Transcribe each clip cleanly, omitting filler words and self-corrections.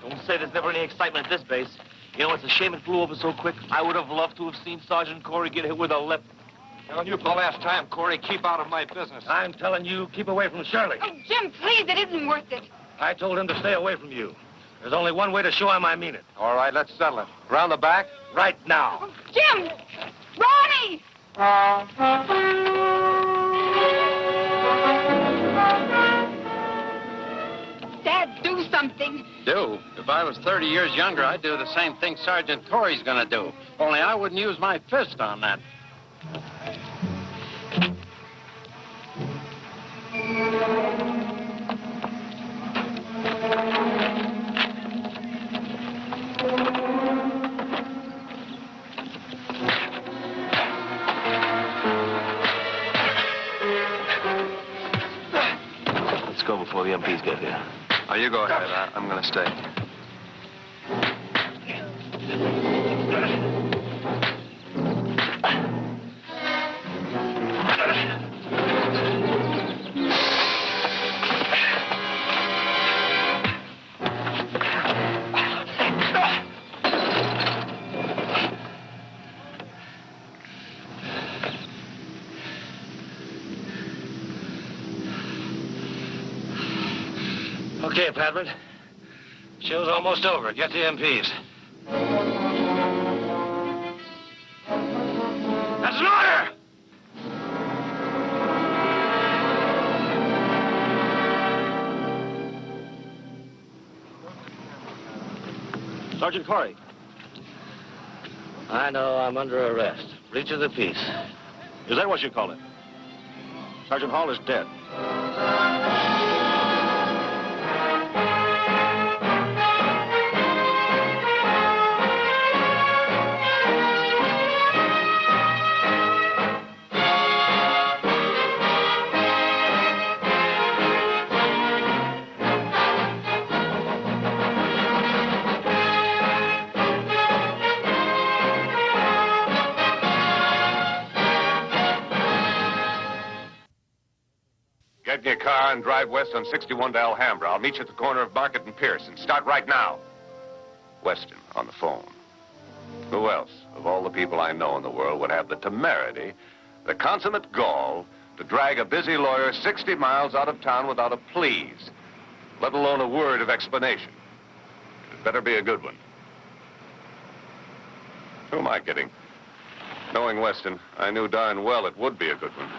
Don't say there's never any excitement at this base. You know, it's a shame it flew over so quick. I would have loved to have seen Sergeant Corey get hit with a lip. Telling you for the last time, Corey, keep out of my business. I'm telling you, keep away from Shirley. Oh, Jim, please, it isn't worth it. I told him to stay away from you. There's only one way to show him I mean it. All right, let's settle it. Around the back? Right now. Oh, Jim! Ronnie! Dad, do something. Do? If I was 30 years younger, I'd do the same thing Sergeant Corey's gonna do. Only I wouldn't use my fist on that. Let's go before the MPs get here. Oh, you go ahead. I'm going to stay. Okay, Padman. Show's almost over. Get the MPs. That's an order! Sergeant Corey. I know I'm under arrest. Breach of the peace. Is that what you call it? Sergeant Hall is dead. Get in your car and drive west on 61 to Alhambra. I'll meet you at the corner of Market and Pierce and start right now. Weston on the phone. Who else, of all the people I know in the world, would have the temerity, the consummate gall, to drag a busy lawyer 60 miles out of town without a please, let alone a word of explanation? It better be a good one. Who am I kidding? Knowing Weston, I knew darn well it would be a good one.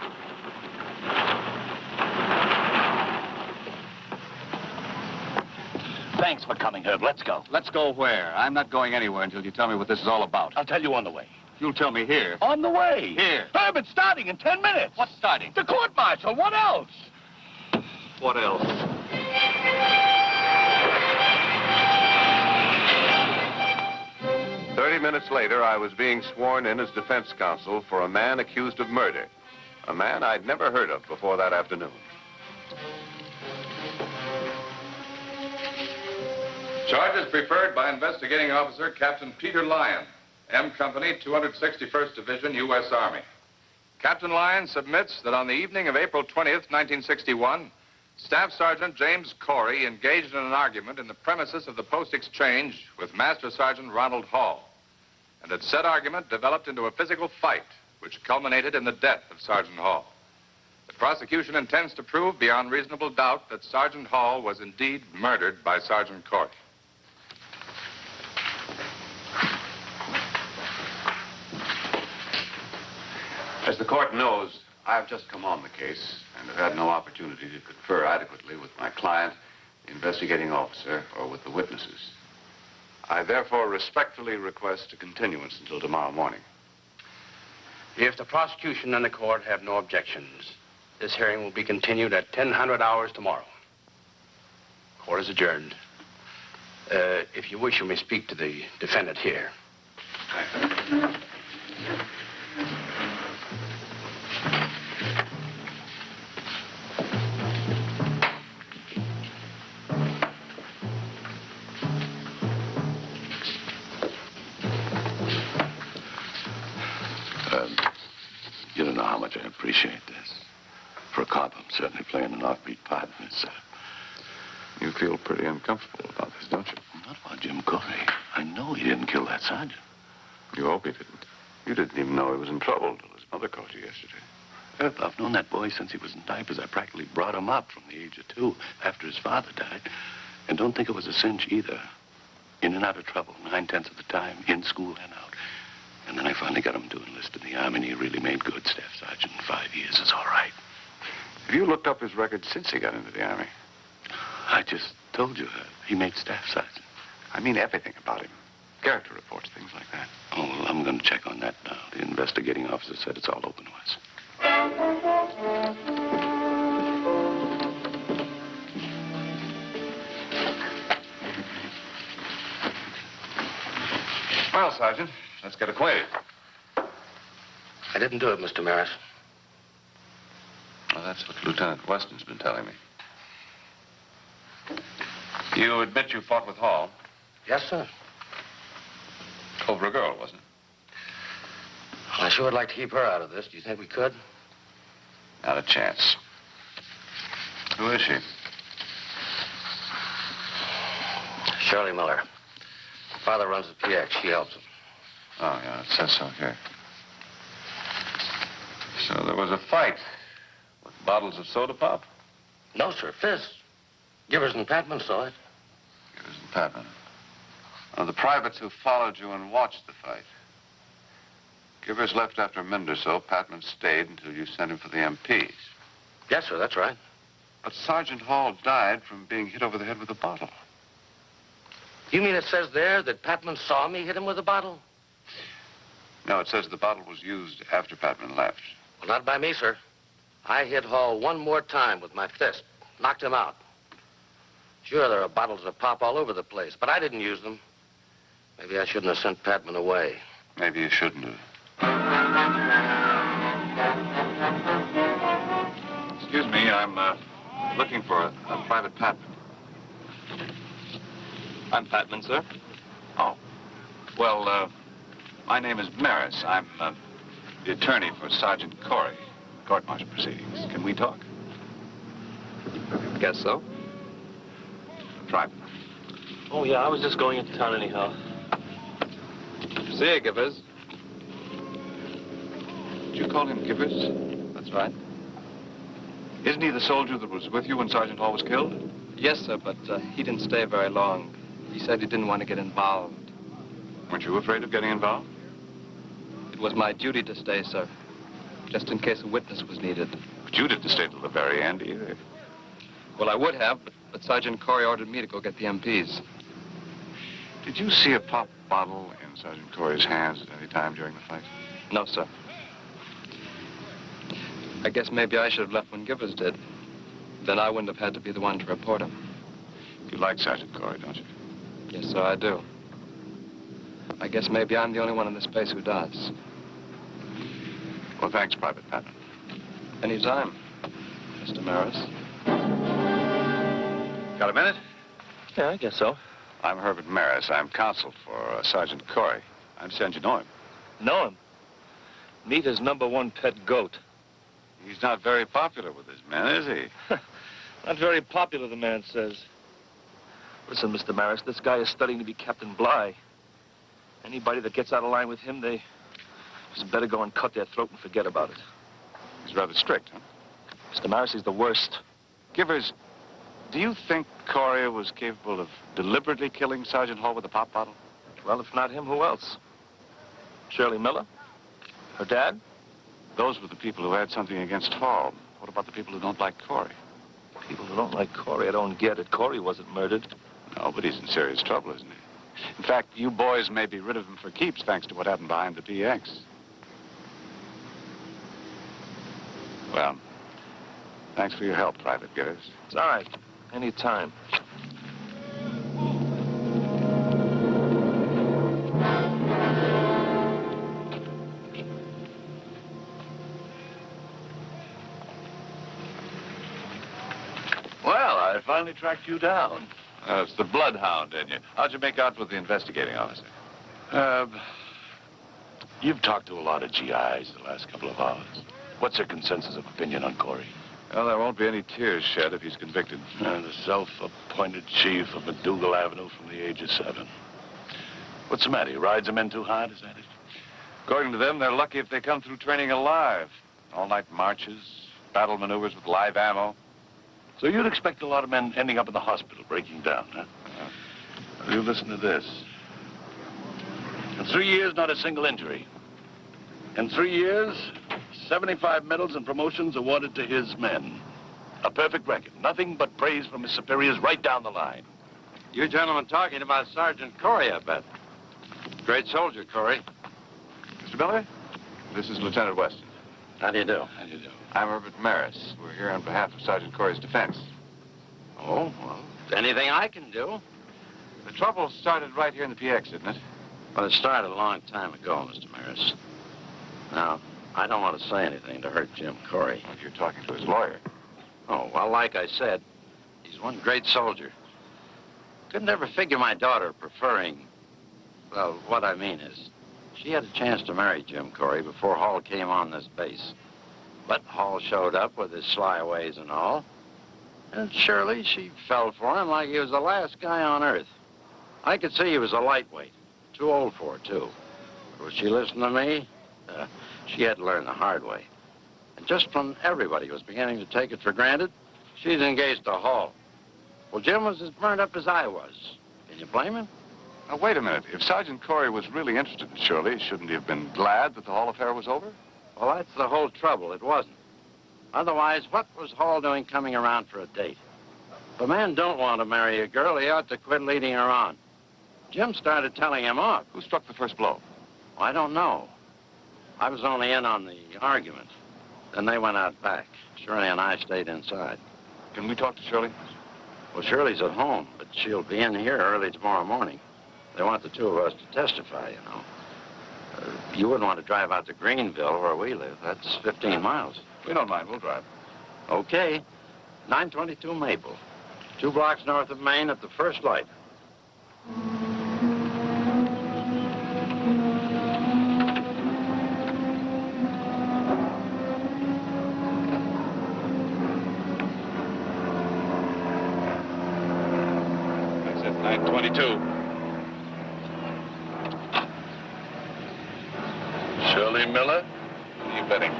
Thanks for coming, Herb. Let's go. Let's go where? I'm not going anywhere until you tell me what this is all about. I'll tell you on the way. You'll tell me here. On the way. Here. Herb, it's starting in 10 minutes. What's starting? The court-martial. What else? What else? Minutes later, I was being sworn in as defense counsel for a man accused of murder. A man I'd never heard of before that afternoon. Charges preferred by Investigating Officer Captain Peter Lyon, M Company, 261st Division, U.S. Army. Captain Lyon submits that on the evening of April 20th, 1961, Staff Sergeant James Corey engaged in an argument in the premises of the Post Exchange with Master Sergeant Ronald Hall, and that said argument developed into a physical fight, which culminated in the death of Sergeant Hall. The prosecution intends to prove beyond reasonable doubt that Sergeant Hall was indeed murdered by Sergeant Corey. As the court knows, I've just come on the case and have had no opportunity to confer adequately with my client, the investigating officer, or with the witnesses. I therefore respectfully request a continuance until tomorrow morning. If the prosecution and the court have no objections, this hearing will be continued at 10:00 hours tomorrow. Court is adjourned. If you wish, you may speak to the defendant here. Thank you. You don't know how much I appreciate this. For a cop, I'm certainly playing an offbeat part in this. You feel pretty uncomfortable about this, don't you? didn't kill that sergeant. You hope he didn't. You didn't even know he was in trouble until his mother caught you yesterday. I've known that boy since he was in diapers. I practically brought him up from the age of 2 after his father died. And don't think it was a cinch either. In and out of trouble, 9/10 of the time, in school and out. And then I finally got him to enlist in the Army, and he really made good. Staff sergeant in 5 years is all right. Have you looked up his record since he got into the Army? I just told you, he made staff sergeant. I mean everything about him. Character reports, things like that. Oh, well, I'm going to check on that now. The investigating officer said it's all open to us. Well, Sergeant, let's get acquainted. I didn't do it, Mr. Maris. Well, that's what Lieutenant Weston's been telling me. You admit you fought with Hall? Yes, sir. Over a girl, wasn't it? I sure would like to keep her out of this. Do you think we could? Not a chance. Who is she? Shirley Miller. Father runs the PX. She helps him. Oh, yeah, it says so here. So there was a fight with bottles of soda pop? No, sir. Fists. Givers and Patman saw it. Givers and Patman. Well, the privates who followed you and watched the fight. Givers left after a minute or so. Patman stayed until you sent him for the MPs. Yes, sir. That's right. But Sergeant Hall died from being hit over the head with a bottle. You mean it says there that Patman saw me hit him with a bottle? No, it says the bottle was used after Patman left. Well, not by me, sir. I hit Hall one more time with my fist. Knocked him out. Sure, there are bottles of pop all over the place, but I didn't use them. Maybe I shouldn't have sent Patman away. Maybe you shouldn't have. Excuse me, I'm looking for a Private Patman. I'm Patman, sir. Oh. Well, my name is Maris. I'm the attorney for Sergeant Corey. Court-martial proceedings. Can we talk? Guess so. Private. Oh, yeah, I was just going into town anyhow. See you, Givers. Did you call him Givers? That's right. Isn't he the soldier that was with you when Sergeant Hall was killed? Yes, sir, but he didn't stay very long. He said he didn't want to get involved. Weren't you afraid of getting involved? It was my duty to stay, sir, just in case a witness was needed. But you didn't stay till the very end either. Well, I would have, but Sergeant Corey ordered me to go get the MPs. Did you see a pop bottle in Sergeant Corey's hands at any time during the fight? No, sir. I guess maybe I should have left when Givers did. Then I wouldn't have had to be the one to report him. You like Sergeant Corey, don't you? Yes, sir, I do. I guess maybe I'm the only one in this place who does. Well, thanks, Private Patman. Anytime, Mr. Maris. Got a minute? Yeah, I guess so. I'm Herbert Maris. I'm counsel for Sergeant Corey. I understand you know him. Know him? Meet his #1 pet goat. He's not very popular with his men, is he? Not very popular, the man says. Listen, Mr. Maris, this guy is studying to be Captain Bligh. Anybody that gets out of line with him, they just better go and cut their throat and forget about it. He's rather strict, huh? Mr. Maris, he's the worst. Givers, do you think Corey was capable of deliberately killing Sergeant Hall with a pop bottle? Well, if not him, who else? Shirley Miller? Her dad? Those were the people who had something against Hall. What about the people who don't like Corey? People who don't like Corey, I don't get it. Corey wasn't murdered. No, but he's in serious trouble, isn't he? In fact, you boys may be rid of him for keeps thanks to what happened behind the PX. Well, thanks for your help, Private Givers. It's all right. Any time. Well, I finally tracked you down. It's the bloodhound, didn't you? How'd you make out with the investigating officer? You've talked to a lot of GIs the last couple of hours. What's their consensus of opinion on Corey? Well, there won't be any tears shed if he's convicted. The self-appointed chief of MacDougal Avenue from the age of 7. What's the matter? He rides the men too hard, is that it? According to them, they're lucky if they come through training alive. All-night marches, battle maneuvers with live ammo. So you'd expect a lot of men ending up in the hospital, breaking down, huh? Well, you listen to this. In 3 years, not a single injury. In 3 years, 75 medals and promotions awarded to his men. A perfect record. Nothing but praise from his superiors right down the line. You gentlemen talking about Sergeant Corey, I bet. Great soldier, Corey. Mr. Miller, this is Lieutenant Weston. How do you do? How do you do? I'm Herbert Maris. We're here on behalf of Sergeant Corey's defense. Oh, well, anything I can do. The trouble started right here in the PX, didn't it? Well, it started a long time ago, Mr. Maris. Now, I don't want to say anything to hurt Jim Corey. Well, you're talking to his lawyer. Oh, well, like I said, he's one great soldier. Couldn't ever figure my daughter preferring... Well, what I mean is, she had a chance to marry Jim Corey before Hall came on this base. But Hall showed up with his sly ways and all. And surely she fell for him like he was the last guy on earth. I could see he was a lightweight. Too old for her, too. But would she listen to me? She had to learn the hard way. And just when everybody was beginning to take it for granted, she's engaged to Hall. Well, Jim was as burned up as I was. Can you blame him? Now, wait a minute. If Sergeant Corey was really interested in Shirley, shouldn't he have been glad that the Hall affair was over? Well, that's the whole trouble. It wasn't. Otherwise, what was Hall doing coming around for a date? If a man don't want to marry a girl, he ought to quit leading her on. Jim started telling him off. Who struck the first blow? Well, I don't know. I was only in on the argument. Then they went out back. Shirley and I stayed inside. Can we talk to Shirley? Well, Shirley's at home, but she'll be in here early tomorrow morning. They want the two of us to testify, you know. You wouldn't want to drive out to Greenville, where we live. That's 15 miles. We don't mind. We'll drive. Okay. 922 Maple. 2 blocks north of Maine at the first light. That's it, 922. Shirley Miller? What are you betting?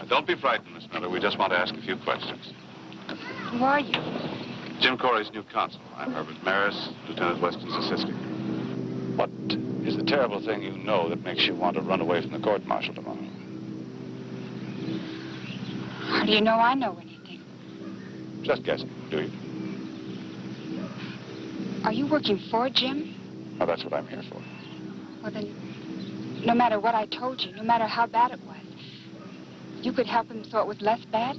Don't be frightened, Miss Miller. We just want to ask a few questions. Who are you? Jim Corey's new counsel. I'm Herbert Maris, Lieutenant Weston's assistant. What is the terrible thing you know that makes you want to run away from the court-martial tomorrow? How do you know I know anything? Just guessing, do you? Are you working for Jim? Well, that's what I'm here for. Well, then, no matter what I told you, no matter how bad it was, you could help him so it was less bad?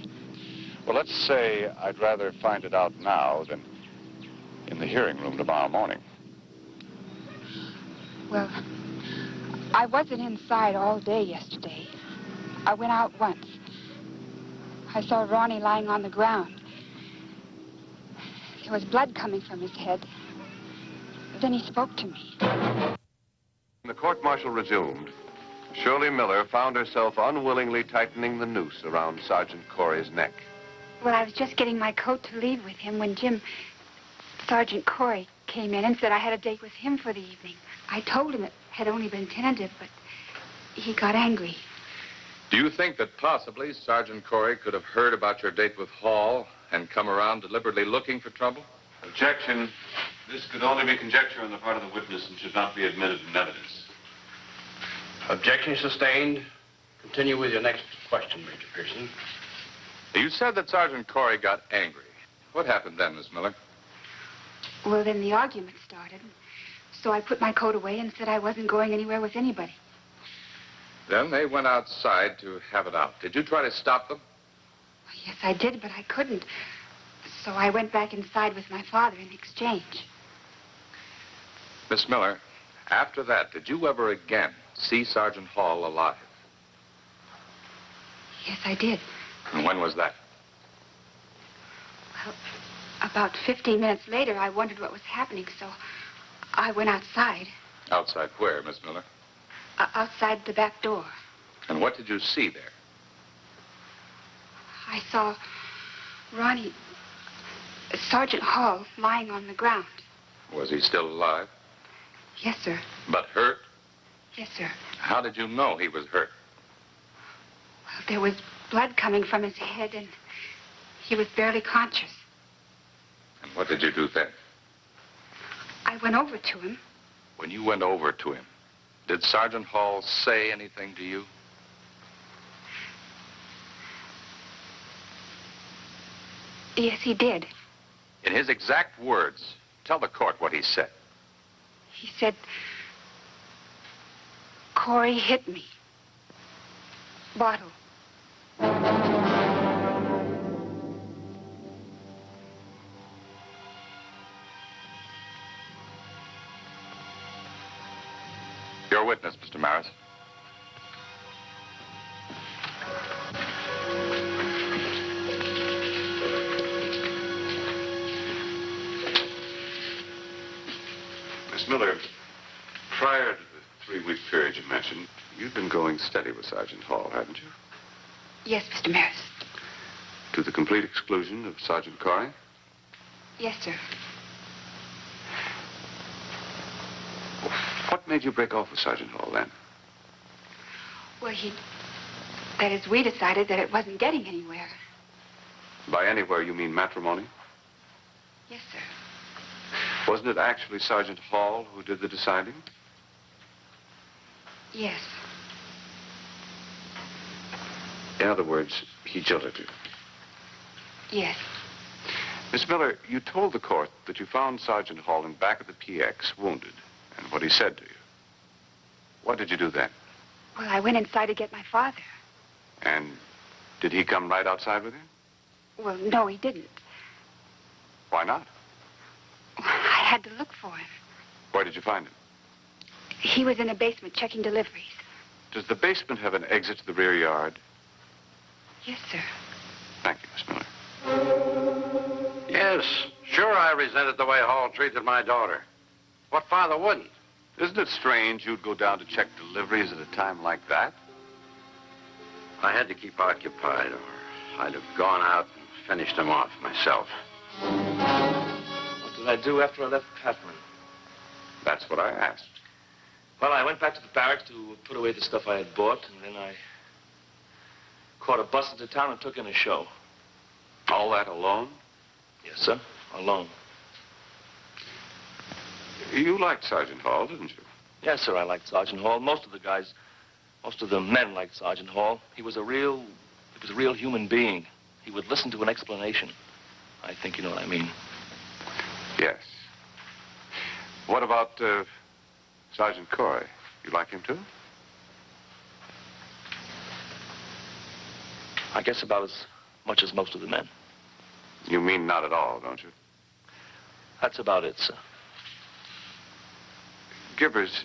Well, let's say I'd rather find it out now than in the hearing room tomorrow morning. Well, I wasn't inside all day yesterday. I went out once. I saw Ronnie lying on the ground. There was blood coming from his head. Then he spoke to me. When the court-martial resumed, Shirley Miller found herself unwillingly tightening the noose around Sergeant Corey's neck. Well, I was just getting my coat to leave with him when Sergeant Corey, came in and said I had a date with him for the evening. I told him it had only been tentative, but he got angry. Do you think that possibly Sergeant Corey could have heard about your date with Hall and come around deliberately looking for trouble? Objection. This could only be conjecture on the part of the witness and should not be admitted in evidence. Objection sustained. Continue with your next question, Major Pearson. You said that Sergeant Corey got angry. What happened then, Miss Miller? Well, then the argument started. So I put my coat away and said I wasn't going anywhere with anybody. Then they went outside to have it out. Did you try to stop them? Yes, I did, but I couldn't. So I went back inside with my father in exchange. Miss Miller, after that, did you ever again see Sergeant Hall alive? Yes, I did. And when was that? Well, About 15 minutes later, I wondered what was happening, so I went outside. Outside where, Miss Miller? Outside the back door. And what did you see there? I saw Ronnie, Sergeant Hall, lying on the ground. Was he still alive? Yes, sir. But hurt? Yes, sir. How did you know he was hurt? Well, there was blood coming from his head, and he was barely conscious. And what did you do then? I went over to him. When you went over to him, did Sergeant Hall say anything to you? Yes, he did. In his exact words, tell the court what he said. He said, Corey hit me. Bottle. Your witness, Mr. Maris. Miss Miller, prior to the 3-week period you mentioned, you've been going steady with Sergeant Hall, haven't you? Yes, Mr. Maris. To the complete exclusion of Sergeant Corey? Yes, sir. What made you break off with Sergeant Hall then? Well, that is, we decided that it wasn't getting anywhere. By anywhere, you mean matrimony? Yes, sir. Wasn't it actually Sergeant Hall who did the deciding? Yes. In other words, he jilted you. Yes. Miss Miller, you told the court that you found Sergeant Hall in back of the PX, wounded, and what he said to you. What did you do then? Well, I went inside to get my father. And did he come right outside with you? Well, no, he didn't. Why not? I had to look for him. Where did you find him? He was in the basement checking deliveries. Does the basement have an exit to the rear yard? Yes, sir. Thank you, Miss Miller. Yes, sure I resented the way Hall treated my daughter. What father wouldn't? Isn't it strange you'd go down to check deliveries at a time like that? I had to keep occupied, or I'd have gone out and finished him off myself. What did I do after I left Catherine? That's what I asked. Well, I went back to the barracks to put away the stuff I had bought, and then I caught a bus into town and took in a show. All that alone? Yes, sir. Alone. You liked Sergeant Hall, didn't you? Yes, sir, I liked Sergeant Hall. Most of the men liked Sergeant Hall. He was a real human being. He would listen to an explanation. I think you know what I mean. Yes. What about, Sergeant Corey? You like him too? I guess about as much as most of the men. You mean not at all, don't you? That's about it, sir. Gibbers,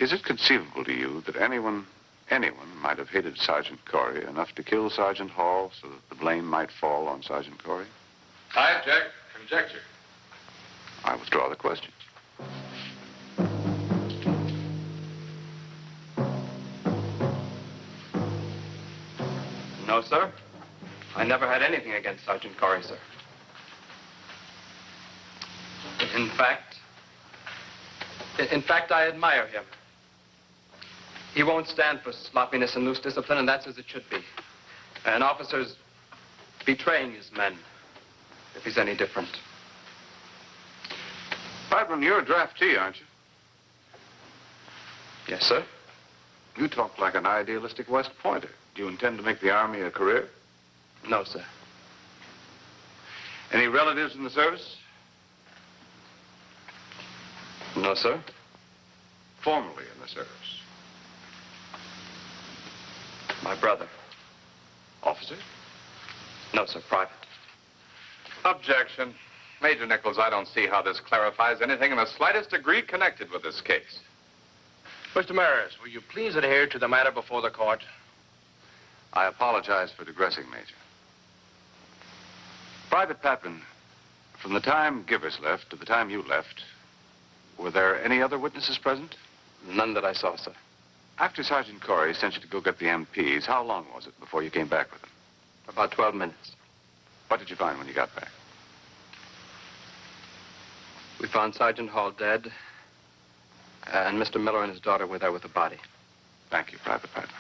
is it conceivable to you that anyone might have hated Sergeant Corey enough to kill Sergeant Hall so that the blame might fall on Sergeant Corey? I object. Conjecture. I withdraw the question. No, sir. I never had anything against Sergeant Corey, sir. In fact, I admire him. He won't stand for sloppiness and loose discipline, and that's as it should be. An officer's betraying his men, if he's any different. Pipeline, you're a draftee, aren't you? Yes, sir. You talk like an idealistic West Pointer. Do you intend to make the Army a career? No, sir. Any relatives in the service? No, sir. Formerly in the service. My brother. Officer? No, sir. Private. Objection. Major Nichols, I don't see how this clarifies anything in the slightest degree connected with this case. Mr. Maris, will you please adhere to the matter before the court? I apologize for digressing, Major. Private Paplin, From the time Givers left to the time you left, were there any other witnesses present? None that I saw, sir. After Sergeant Corey sent you to go get the MPs, how long was it before you came back with them? About 12 minutes. What did you find when you got back? We found Sergeant Hall dead, and Mr. Miller and his daughter were there with the body. Thank you, Private Patton.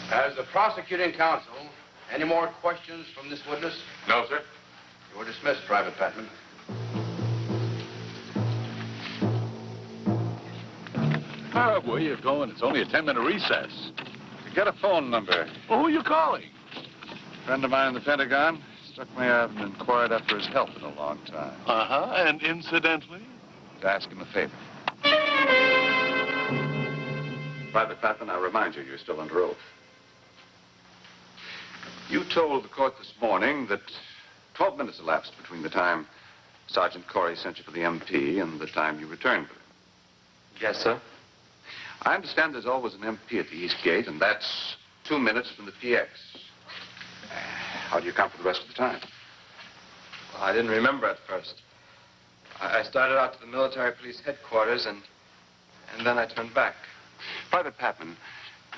As the prosecuting counsel, any more questions from this witness? No, sir. You are dismissed, Private Patman. Where are you going? It's only a 10-minute recess. To get a phone number. Well, who are you calling? A friend of mine in the Pentagon struck me. I haven't inquired after his health in a long time. Uh-huh, and incidentally? To ask him a favor. Private Patton, I remind you, you're still under oath. You told the court this morning that 12 minutes elapsed between the time Sergeant Corey sent you for the MP and the time you returned with him. Yes, sir. I understand there's always an MP at the East Gate, and that's 2 minutes from the PX. How do you account for the rest of the time? Well, I didn't remember at first. I started out to the military police headquarters, and then I turned back. Private Patman,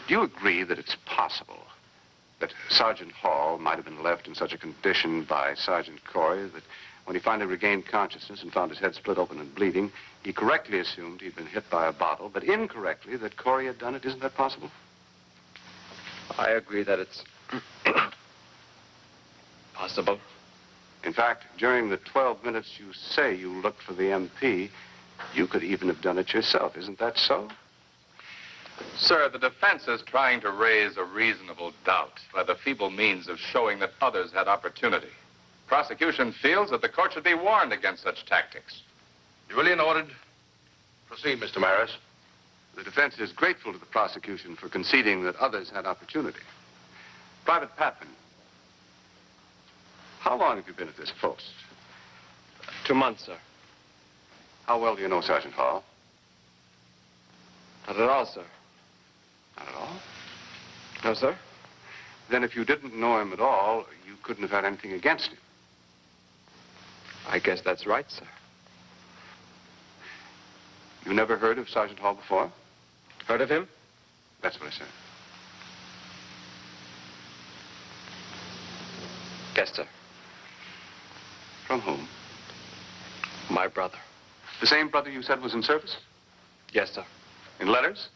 do you agree that it's possible that Sergeant Hall might have been left in such a condition by Sergeant Corey that when he finally regained consciousness and found his head split open and bleeding, he correctly assumed he'd been hit by a bottle, but incorrectly that Corey had done it? Isn't that possible? I agree that it's possible. In fact, during the 12 minutes you say you looked for the MP, you could even have done it yourself. Isn't that so? Sir, the defense is trying to raise a reasonable doubt by the feeble means of showing that others had opportunity. Prosecution feels that the court should be warned against such tactics. Duly noted. Proceed, Mr. Maris. The defense is grateful to the prosecution for conceding that others had opportunity. Private Patman, how long have you been at this post? 2 months, sir. How well do you know Sergeant Hall? Not at all, sir. Not at all? No, sir. Then if you didn't know him at all, you couldn't have had anything against him. I guess that's right, sir. You never heard of Sergeant Hall before? Heard of him? That's what I said. Yes, sir. From whom? My brother. The same brother you said was in service? Yes, sir. In letters?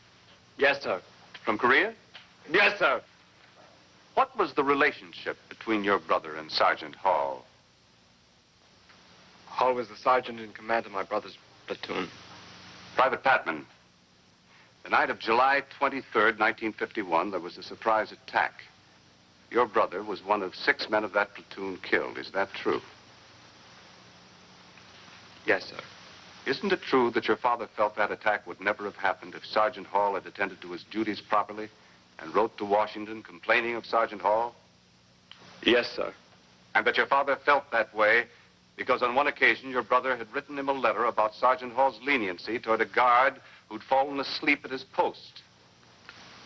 Yes, sir. From Korea? Yes, sir. What was the relationship between your brother and Sergeant Hall? Hall was the sergeant in command of my brother's platoon. Private Patman, the night of July 23rd, 1951, there was a surprise attack. Your brother was one of 6 men of that platoon killed. Is that true? Yes, sir. Isn't it true that your father felt that attack would never have happened if Sergeant Hall had attended to his duties properly and wrote to Washington complaining of Sergeant Hall? Yes, sir. And that your father felt that way because on one occasion your brother had written him a letter about Sergeant Hall's leniency toward a guard who'd fallen asleep at his post?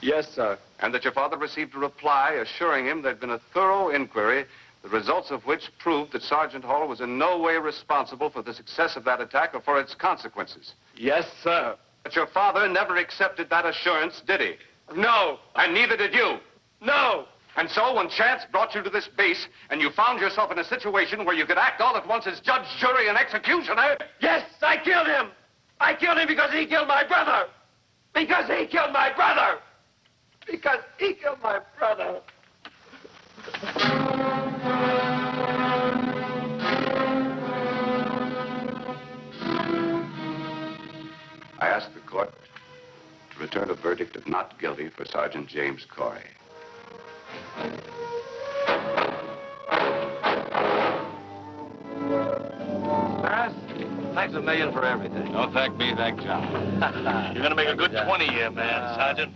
Yes, sir. And that your father received a reply assuring him there'd been a thorough inquiry, the results of which proved that Sergeant Hall was in no way responsible for the success of that attack or for its consequences? Yes, sir. But your father never accepted that assurance, did he? No. And neither did you. No. And so when chance brought you to this base and you found yourself in a situation where you could act all at once as judge, jury, and executioner... Yes, I killed him. I killed him because he killed my brother. Because he killed my brother. Because he killed my brother. I ask the court to return a verdict of not guilty for Sergeant James Corey. Maris, thanks a million for everything. Don't thank me, thank John. You're gonna make a good 20 here, man, Sergeant.